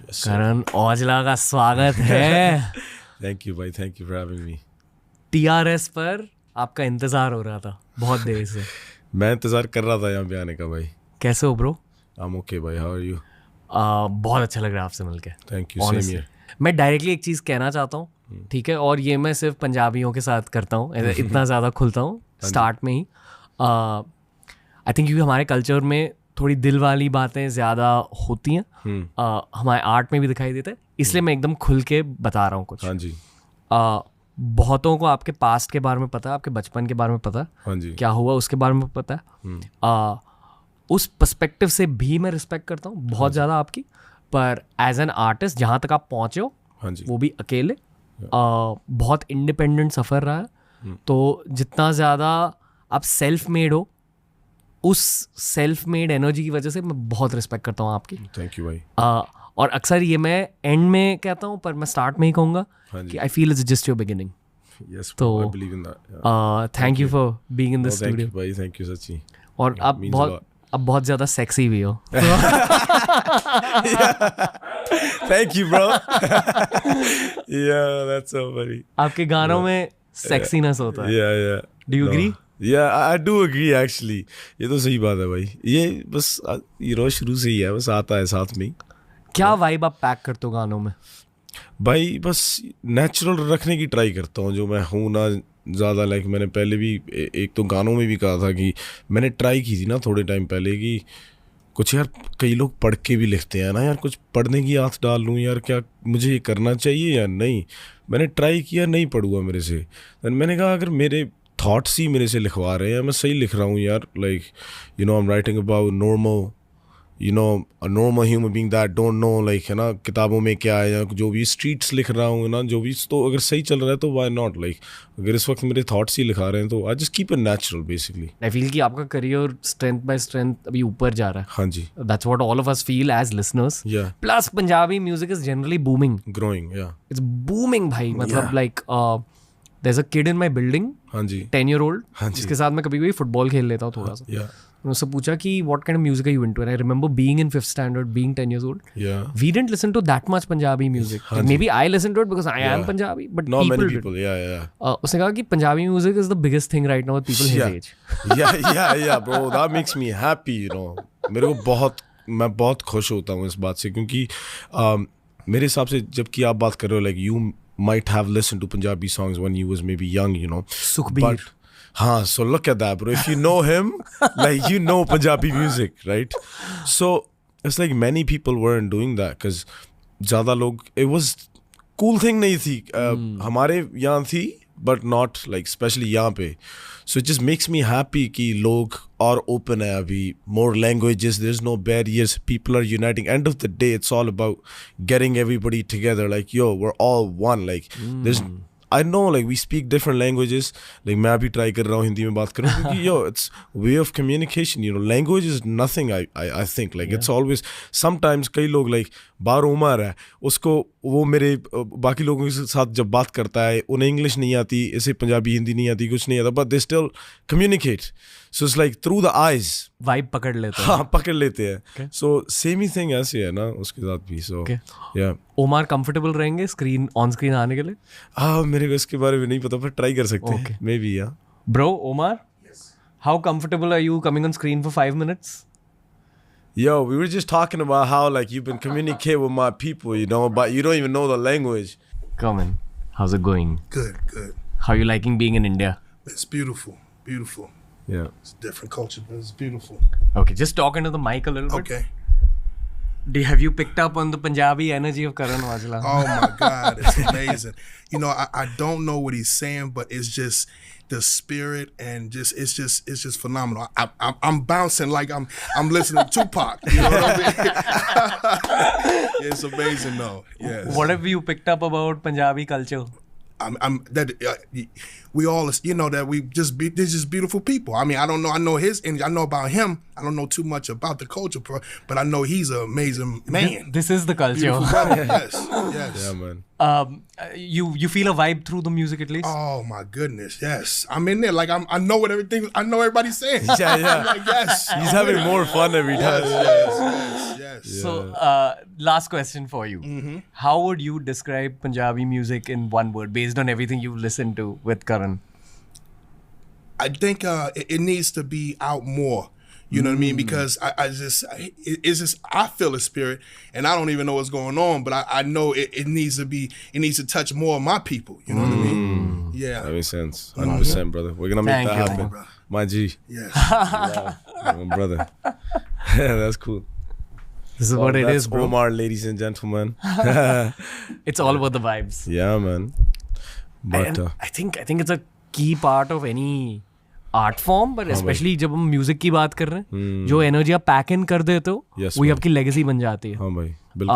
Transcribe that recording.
करण औजला का स्वागत है। थैंक यू भाई, thank you for having me. TRS पर आपका इंतजार हो रहा था बहुत देर से। मैं इंतजार कर रहा था यहाँ पे आने का भाई। कैसे हो ब्रो? आई एम ओके भाई, हाउ आर यू? बहुत अच्छा लग रहा है आपसे मिलके। Thank you, same here. मैं डायरेक्टली एक चीज़ कहना चाहता हूँ, ठीक है, और ये मैं सिर्फ पंजाबियों के साथ करता हूँ, इतना ज़्यादा खुलता हूँ स्टार्ट में ही। आई थिंक क्योंकि हमारे कल्चर में थोड़ी दिल वाली बातें ज़्यादा होती हैं, हमारे आर्ट में भी दिखाई देता है, इसलिए मैं एकदम खुल के बता रहा हूँ कुछ। हाँ जी। बहुतों को आपके पास्ट के बारे में पता है, आपके बचपन के बारे में पता है, हाँ जी। क्या हुआ उसके बारे में पता है। उस पर्सपेक्टिव से भी मैं रिस्पेक्ट करता हूँ बहुत ज़्यादा आपकी, पर एज एन आर्टिस्ट जहाँ तक आप पहुँचे हो, हाँ जी। वो भी अकेले, बहुत इंडिपेंडेंट सफ़र रहा है। तो जितना ज़्यादा आप सेल्फ मेड हो, उस सेल्फ मेड एनर्जी की वजह से मैं बहुत रिस्पेक्ट करता हूँ आपकी। थैंक यू भाई। और अक्सर ये मैं एंड में कहता हूँ, पर मैं स्टार्ट में ही कहूँगा कि I feel it's just your beginning. Yes, तो I believe in that. Thank you for being in this thank studio. You भाई, थैंक यू सच्ची। और अब बहुत ज़्यादा सेक्सी भी हो। Thank you bro. Yeah that's so funny. आपके गानों में सेक्सीनेस होता है। या डू यू एग्री? या आई डू एग्री एक्चुअली। ये तो सही बात है भाई। ये बस शुरू से ही है, बस आता है साथ में ही। क्या वाइब आप पैक करते हो गानों में? भाई बस नेचुरल रखने की ट्राई करता हूँ जो मैं हूँ ना ज़्यादा। लाइक मैंने पहले भी एक तो गानों में भी कहा था कि मैंने ट्राई की थी ना थोड़े टाइम पहले कि कुछ यार, कई लोग पढ़ के भी लिखते हैं ना यार, कुछ पढ़ने की आदत डाल लूँ यार, क्या मुझे ये करना चाहिए या नहीं। मैंने ट्राई किया, नहीं पढ़ूँगा मेरे से। दैन मैंने कहा अगर मेरे थॉट्स ही मेरे से लिखवा रहे हैं, मैं सही लिख रहा हूँ यार। Like I am writing about normal, a normal human being that don't know, like, है ना, किताबों में क्या है या जो भी स्ट्रीट्स लिख रहा हूँ ना, जो भी, तो अगर सही चल रहा है तो why not, like, अगर इस वक्त मेरे थॉट्स ही लिखा रहे हैं तो I just keep it natural basically. I feel कि आपका करियर स्ट्रेंथ बाय स्ट्रेंथ अभी ऊपर जा रहा है। हाँ जी। That's what all of us feel as listeners. Yeah. Plus Punjabi music is generally booming. Growing, yeah. It's booming भाई, मतलब like there's a kid in my building, हाँ जी। 10-year-old, हाँ जी। जिसके साथ मैं कभी कभी फुटबॉल खेल लेता हूँ थोड़ा सा। Yeah. उससे पूछा कि what kind of music are you into? And I remember being in 5th standard, being 10 years old. Yeah. We didn't listen to that much Punjabi music. Like, maybe I listened to it because I am Punjabi, but Not people many didn't. people, yeah. उसने कहा कि Punjabi music is the biggest thing right now with people his age. Yeah, bro, that makes me happy, मेरे को मैं बहुत खुश होता हूँ इस बात से, क्योंकि मेरे हिसाब से जबकि आप बात कर रहे हो, like you might have listened to Punjabi songs when you was maybe young, Sukhbir. हाँ, so look at that, bro. If you know him, like, you know Punjabi music, right? So it's like many people weren't doing that because ज़्यादा लोग, it was cool thing नहीं थी। हमारे यहाँ थी, but not like especially यहाँ पे. So it just makes me happy कि लोग और open है अभी, more languages, there's no barriers, people are uniting. End of the day, it's all about getting everybody together. Like, yo, we're all one. Like, there's I know, like, we speak different languages. Like, मैं भी try कर रहा हूँ हिंदी में बात करूँ, क्योंकि it's way of communication. Language is nothing. I think, like, it's always, sometimes कई लोग, like, बाहर उमर है, उसको वो मेरे बाकी लोगों के साथ जब बात करता है, उन्हें इंग्लिश नहीं आती, ऐसे पंजाबी हिंदी नहीं आती, कुछ नहीं आता, but they still communicate. So it's like through the eyes. Vibe पकड़ लेते हैं। हाँ, पकड़ लेते हैं। So same ही thing ऐसे है ना उसके साथ भी। So yeah. ओमार कंफर्टेबल रहेंगे ऑन स्क्रीन आने के लिए? मेरे को इसके बारे में नहीं पता, पर ट्राई कर सकते हैं। Maybe, yeah. Bro, Omar, how comfortable are you coming on screen for 5 minutes? Yo, we were just talking about how, like, you've been communicating with my people, but you don't even know the language. Come in. How's it going? Good. How are you liking being in India? It's beautiful. Yeah. It's a different culture, but it's beautiful. Okay, just talk into the mic a little bit. Okay. Have you picked up on the Punjabi energy of Karan Aujla? Oh my God, it's amazing. I don't know what he's saying, but it's just the spirit and it's just phenomenal. I'm bouncing like I'm listening to Tupac. You know what I mean? It's amazing though. Yes. What have you picked up about Punjabi culture? We all, that they're just beautiful people. I mean, I don't know. I know his energy. I know about him. I don't know too much about the culture, but I know he's an amazing man. This is the culture. Yes. Yeah, man. You feel a vibe through the music at least? Oh my goodness, yes. I'm in there. Like I know what everything. I know everybody's saying. Yeah. I'm like, yes. He's having more fun every time. Yes. Yes. So, last question for you. How would you describe Punjabi music in one word based on everything you've listened to with Karan? I think it needs to be out more. You know what I mean? Because it's just I feel a spirit, and I don't even know what's going on, but I know it needs to touch more of my people. You know what I mean? Yeah. That makes sense. 100%, brother. We're gonna make Thank that you, happen. bro. My G. Yes. My brother. That's cool. This is what it That's is, bro. Omar, ladies and gentlemen. It's all about the vibes. Yeah, man. But And I think it's a key part of any art form, but especially जब हम music की बात कर रहे हैं, जो energy आप pack इन कर देते हो, Yes, वही man. आपकी लेगेसी बन जाती है. हाँ भाई, बिल्कुल.